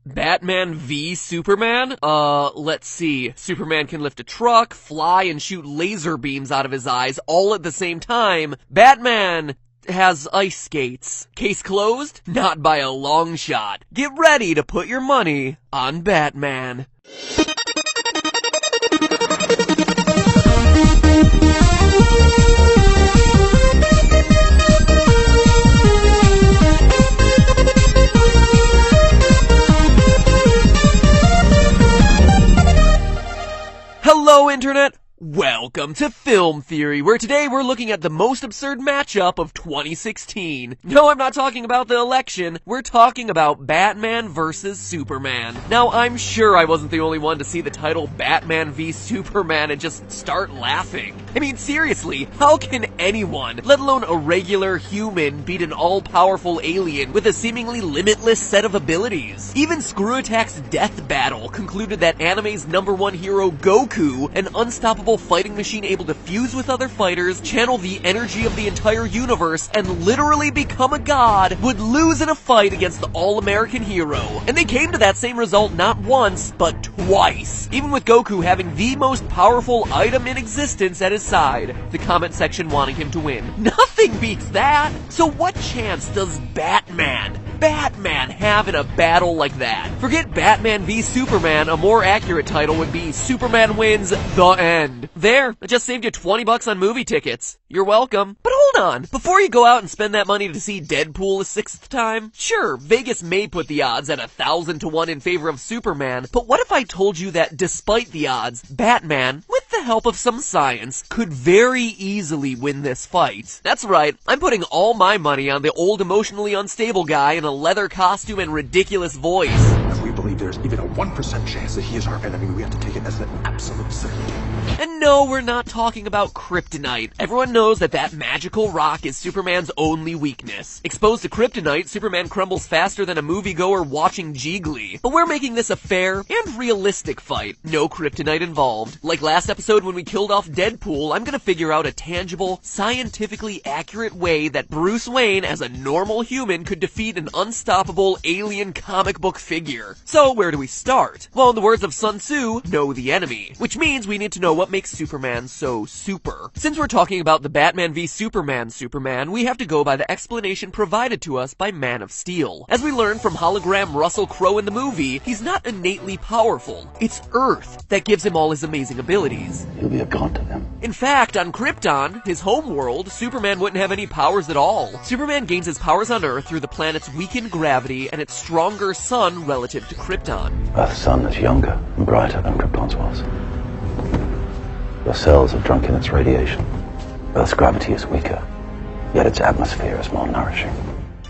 Batman v Superman? Let's see. Superman can lift a truck, fly, and shoot laser beams out of his eyes all at the same time. Batman has ice skates. Case closed? Not by a long shot. Get ready to put your money on Batman. Hello, Internet! Welcome to Film Theory, where today we're looking at the most absurd matchup of 2016. No, I'm not talking about the election, we're talking about Batman vs. Superman. Now, I'm sure I wasn't the only one to see the title Batman v Superman and just start laughing. I mean, seriously, how can anyone, let alone a regular human, beat an all-powerful alien with a seemingly limitless set of abilities? Even Screw Attack's Death Battle concluded that anime's #1 hero Goku, an unstoppable fighting machine able to fuse with other fighters, channel the energy of the entire universe, and literally become a god, would lose in a fight against the all-American hero. And they came to that same result not once, but twice. Even with Goku having the most powerful item in existence at his side, the comment section wanting him to win. Nothing beats that! So what chance does Batman have in a battle like that? Forget Batman v Superman, a more accurate title would be Superman wins the end. There, I just saved you $20 on movie tickets. You're welcome. But hold on, before you go out and spend that money to see Deadpool a 6th time, sure, Vegas may put the odds at 1,000 to 1 in favor of Superman, but what if I told you that despite the odds, Batman, with the help of some science, could very easily win this fight? That's right, I'm putting all my money on the old emotionally unstable guy in a leather costume and ridiculous voice. If we believe there's even a 1% chance that he is our enemy, we have to take it as an absolute certainty. And no, we're not talking about kryptonite. Everyone knows that magical rock is Superman's only weakness. Exposed to kryptonite, Superman crumbles faster than a moviegoer watching Jiggly. But we're making this a fair and realistic fight. No kryptonite involved. Like last episode when we killed off Deadpool, I'm gonna figure out a tangible, scientifically accurate way that Bruce Wayne, as a normal human, could defeat an unstoppable alien comic book figure. So where do we start? Well, in the words of Sun Tzu, know the enemy. Which means we need to know what makes Superman so super. Since we're talking about the Batman v Superman, we have to go by the explanation provided to us by Man of Steel. As we learn from hologram Russell Crowe in the movie, he's not innately powerful. It's Earth that gives him all his amazing abilities. He'll be a god to them. In fact, on Krypton, his home world, Superman wouldn't have any powers at all. Superman gains his powers on Earth through the planet's weakened gravity and its stronger sun relative to Krypton. Earth's sun is younger and brighter than Krypton's was. Your cells have drunk in its radiation. Earth's gravity is weaker, yet its atmosphere is more nourishing.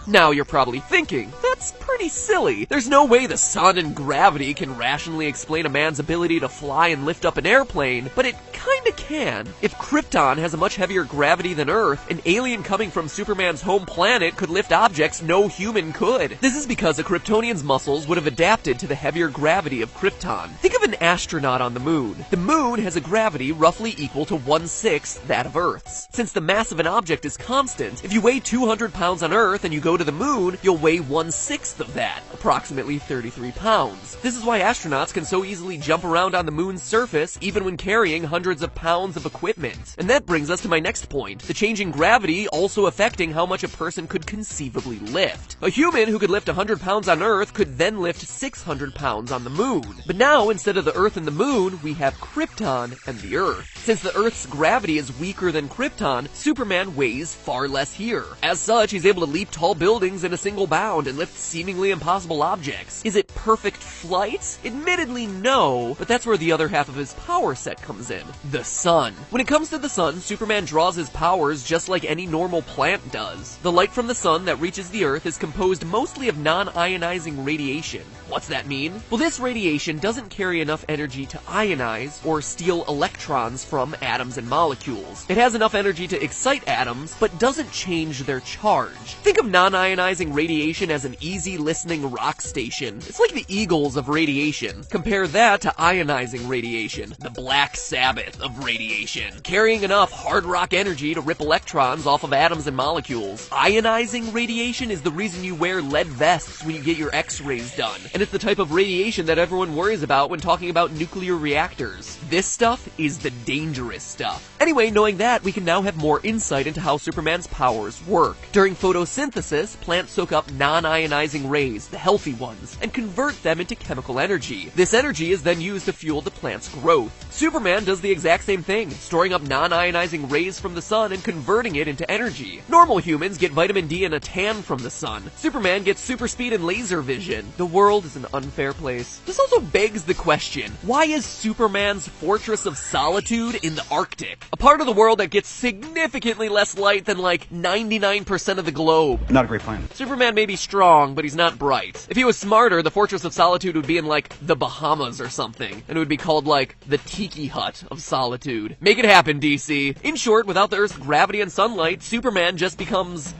Now you're probably thinking, that's pretty silly. There's no way the sun and gravity can rationally explain a man's ability to fly and lift up an airplane, but it kinda can. If Krypton has a much heavier gravity than Earth, an alien coming from Superman's home planet could lift objects no human could. This is because a Kryptonian's muscles would have adapted to the heavier gravity of Krypton. Think of an astronaut on the moon. The moon has a gravity roughly equal to 1/6 that of Earth's. Since the mass of an object is constant, if you weigh 200 pounds on Earth and you go to the moon, you'll weigh 1/6 of that, approximately 33 pounds. This is why astronauts can so easily jump around on the moon's surface, even when carrying hundreds of pounds of equipment. And that brings us to my next point, the changing gravity also affecting how much a person could conceivably lift. A human who could lift 100 pounds on Earth could then lift 600 pounds on the moon. But now, instead of the Earth and the moon, we have Krypton and the Earth. Since the Earth's gravity is weaker than Krypton, Superman weighs far less here. As such, he's able to leap tall buildings in a single bound and lift seemingly impossible objects. Is it perfect flight? Admittedly, no, but that's where the other half of his power set comes in. The sun. When it comes to the sun, Superman draws his powers just like any normal plant does. The light from the sun that reaches the Earth is composed mostly of non-ionizing radiation. What's that mean? Well, this radiation doesn't carry enough energy to ionize or steal electrons from atoms and molecules. It has enough energy to excite atoms, but doesn't change their charge. Think of non-ionizing radiation as an easy listening rock station. It's like the Eagles of radiation. Compare that to ionizing radiation, the Black Sabbath of radiation, carrying enough hard rock energy to rip electrons off of atoms and molecules. Ionizing radiation is the reason you wear lead vests when you get your x-rays done, and it's the type of radiation that everyone worries about when talking about nuclear reactors. This stuff is the dangerous stuff. Anyway, knowing that, we can now have more insight into how Superman's powers work. During photosynthesis, plants soak up non-ionizing rays, the healthy ones, and convert them into chemical energy. This energy is then used to fuel the plant's growth. Superman does the exact same thing, storing up non-ionizing rays from the sun and converting it into energy. Normal humans get vitamin D and a tan from the sun. Superman gets super speed and laser vision. The world is an unfair place. This also begs the question, why is Superman's Fortress of Solitude in the Arctic? A part of the world that gets significantly less light than like 99% of the globe. Not a great plan. Superman may be strong, but he's not bright. If he was smarter, the Fortress of Solitude would be in like the Bahamas or something, and it would be called like the Tiki Hut of Solitude. Make it happen, DC. In short, without the Earth's gravity and sunlight, Superman just becomes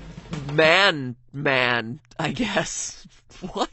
man, I guess. What?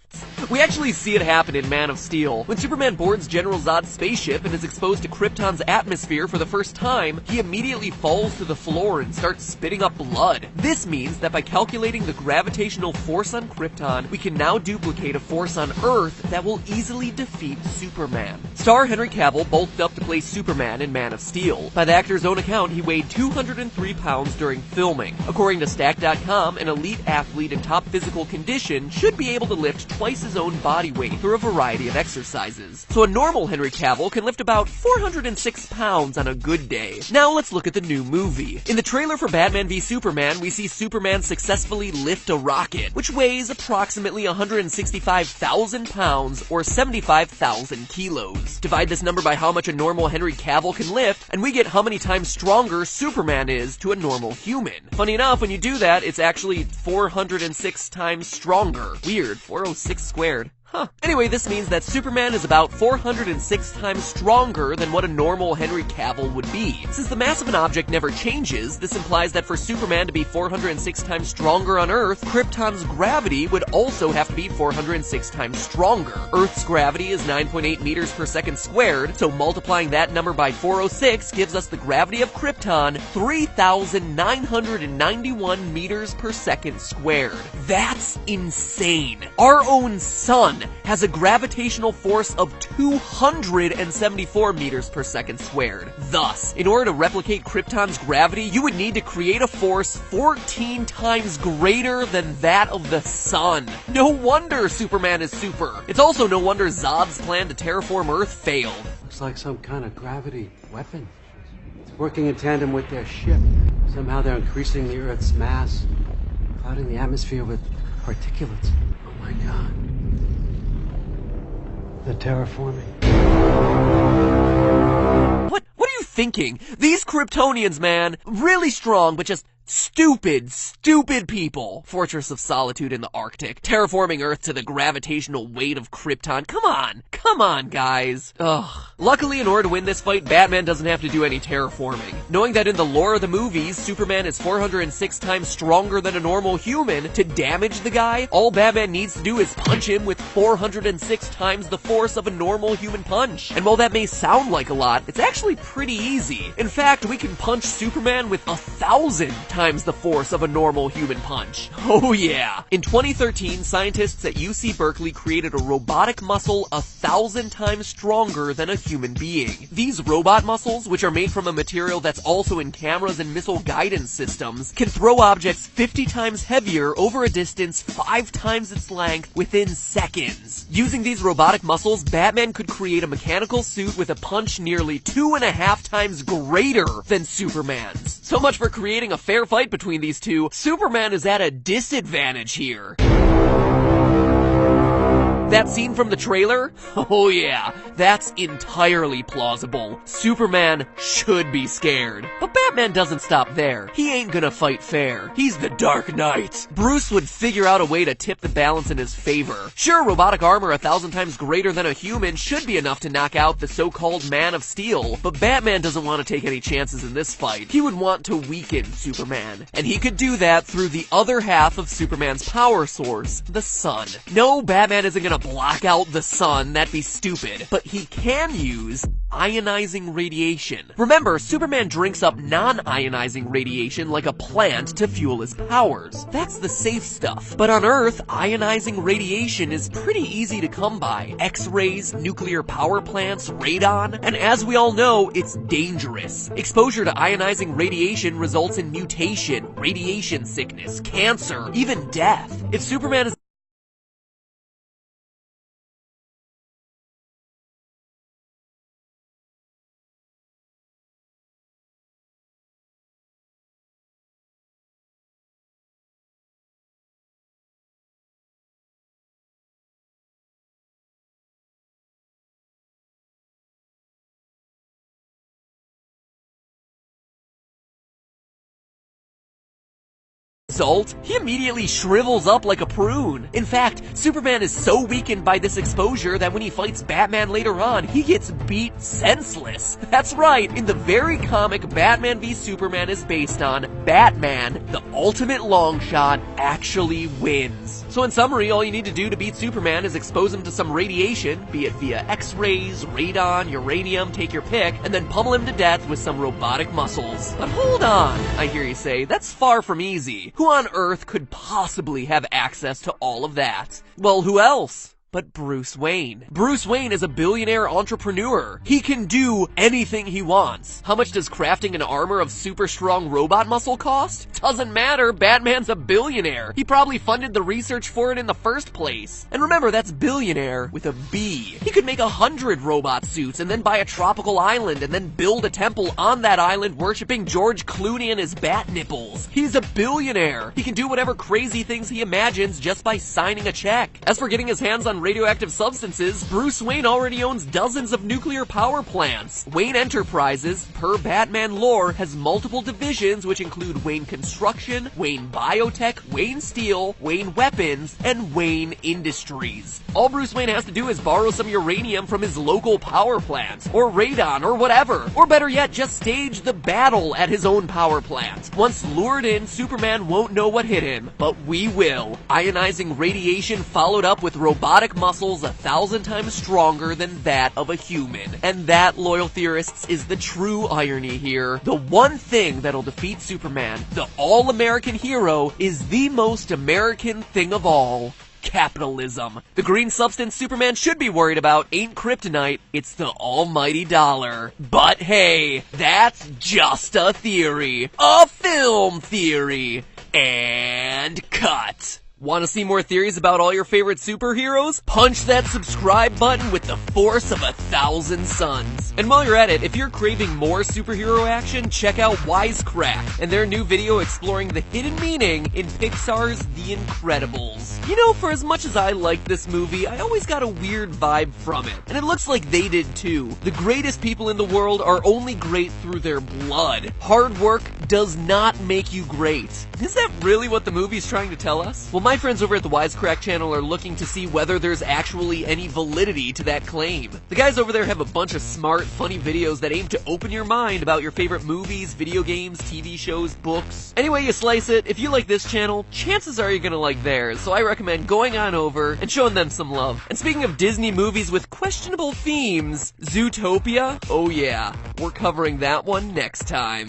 We actually see it happen in Man of Steel. When Superman boards General Zod's spaceship and is exposed to Krypton's atmosphere for the first time, he immediately falls to the floor and starts spitting up blood. This means that by calculating the gravitational force on Krypton, we can now duplicate a force on Earth that will easily defeat Superman. Star Henry Cavill bulked up to play Superman in Man of Steel. By the actor's own account, he weighed 203 pounds during filming. According to Stack.com, an elite athlete in top physical condition should be able to lift twice his own body weight through a variety of exercises. So a normal Henry Cavill can lift about 406 pounds on a good day. Now let's look at the new movie. In the trailer for Batman v Superman, we see Superman successfully lift a rocket, which weighs approximately 165,000 pounds or 75,000 kilos. Divide this number by how much a normal Henry Cavill can lift, and we get how many times stronger Superman is to a normal human. Funny enough, when you do that, it's actually 406 times stronger. Weird. 406 squared. Huh. Anyway, this means that Superman is about 406 times stronger than what a normal Henry Cavill would be. Since the mass of an object never changes, this implies that for Superman to be 406 times stronger on Earth, Krypton's gravity would also have to be 406 times stronger. Earth's gravity is 9.8 meters per second squared, so multiplying that number by 406 gives us the gravity of Krypton 3,991 meters per second squared. That's insane. Our own sun has a gravitational force of 274 meters per second squared. Thus, in order to replicate Krypton's gravity, you would need to create a force 14 times greater than that of the sun. No wonder Superman is super. It's also no wonder Zod's plan to terraform Earth failed. Looks like some kind of gravity weapon. It's working in tandem with their ship. Somehow they're increasing the Earth's mass, clouding the atmosphere with particulates. Oh my God. The terraforming. What are you thinking? These Kryptonians, man, really strong, but just stupid people. Fortress of Solitude in the Arctic, terraforming Earth to the gravitational weight of Krypton. Come on, guys. Ugh. Luckily, in order to win this fight, Batman doesn't have to do any terraforming. Knowing that in the lore of the movies, Superman is 406 times stronger than a normal human, to damage the guy, all Batman needs to do is punch him with 406 times the force of a normal human punch. And while that may sound like a lot, it's actually pretty easy. In fact, we can punch Superman with 1,000 times the force of a normal human punch. Oh yeah. In 2013, scientists at UC Berkeley created a robotic muscle 1,000 times stronger than a human being. These robot muscles, which are made from a material that's also in cameras and missile guidance systems, can throw objects 50 times heavier over a distance 5 times its length within seconds. Using these robotic muscles, Batman could create a mechanical suit with a punch nearly 2.5 times greater than Superman's. So much for creating a fair fight between these two. Superman is at a disadvantage here. That scene from the trailer? Oh yeah, that's entirely plausible. Superman should be scared. But Batman doesn't stop there. He ain't gonna fight fair. He's the Dark Knight. Bruce would figure out a way to tip the balance in his favor. Sure, robotic armor 1,000 times greater than a human should be enough to knock out the so-called Man of Steel, but Batman doesn't want to take any chances in this fight. He would want to weaken Superman. And he could do that through the other half of Superman's power source, the sun. No, Batman isn't gonna block out the sun, that'd be stupid. But he can use ionizing radiation. Remember, Superman drinks up non-ionizing radiation like a plant to fuel his powers. That's the safe stuff. But on Earth, ionizing radiation is pretty easy to come by. X-rays, nuclear power plants, radon, and as we all know, it's dangerous. Exposure to ionizing radiation results in mutation, radiation sickness, cancer, even death. If Superman is result, he immediately shrivels up like a prune. In fact, Superman is so weakened by this exposure that when he fights Batman later on, he gets beat senseless. That's right, in the very comic Batman v Superman is based on, Batman, the ultimate longshot, actually wins. So in summary, all you need to do to beat Superman is expose him to some radiation, be it via X-rays, radon, uranium, take your pick, and then pummel him to death with some robotic muscles. But hold on, I hear you say, that's far from easy. Who on Earth could possibly have access to all of that? Well, who else? But Bruce Wayne. Bruce Wayne is a billionaire entrepreneur. He can do anything he wants. How much does crafting an armor of super strong robot muscle cost? Doesn't matter, Batman's a billionaire. He probably funded the research for it in the first place. And remember, that's billionaire with a B. He could make 100 robot suits and then buy a tropical island and then build a temple on that island worshipping George Clooney and his bat nipples. He's a billionaire. He can do whatever crazy things he imagines just by signing a check. As for getting his hands on radioactive substances, Bruce Wayne already owns dozens of nuclear power plants. Wayne Enterprises, per Batman lore, has multiple divisions which include Wayne Construction, Wayne Biotech, Wayne Steel, Wayne Weapons, and Wayne Industries. All Bruce Wayne has to do is borrow some uranium from his local power plant, or radon, or whatever. Or better yet, just stage the battle at his own power plant. Once lured in, Superman won't know what hit him, but we will. Ionizing radiation followed up with robotic muscles 1,000 times stronger than that of a human. And that, loyal theorists, is the true irony here. The one thing that'll defeat Superman, the all-American hero, is the most American thing of all. Capitalism. The green substance Superman should be worried about ain't kryptonite, it's the almighty dollar. But hey, that's just a theory. A film theory. And cut. Want to see more theories about all your favorite superheroes? Punch that subscribe button with the force of 1,000 suns. And while you're at it, if you're craving more superhero action, check out Wisecrack and their new video exploring the hidden meaning in Pixar's The Incredibles. You know, for as much as I like this movie, I always got a weird vibe from it. And it looks like they did too. The greatest people in the world are only great through their blood. Hard work does not make you great. Is that really what the movie's trying to tell us? Well, my friends over at the Wisecrack channel are looking to see whether there's actually any validity to that claim. The guys over there have a bunch of smart, funny videos that aim to open your mind about your favorite movies, video games, TV shows, books. Any way you slice it, if you like this channel, chances are you're gonna like theirs, so I recommend going on over and showing them some love. And speaking of Disney movies with questionable themes, Zootopia? Oh yeah, we're covering that one next time.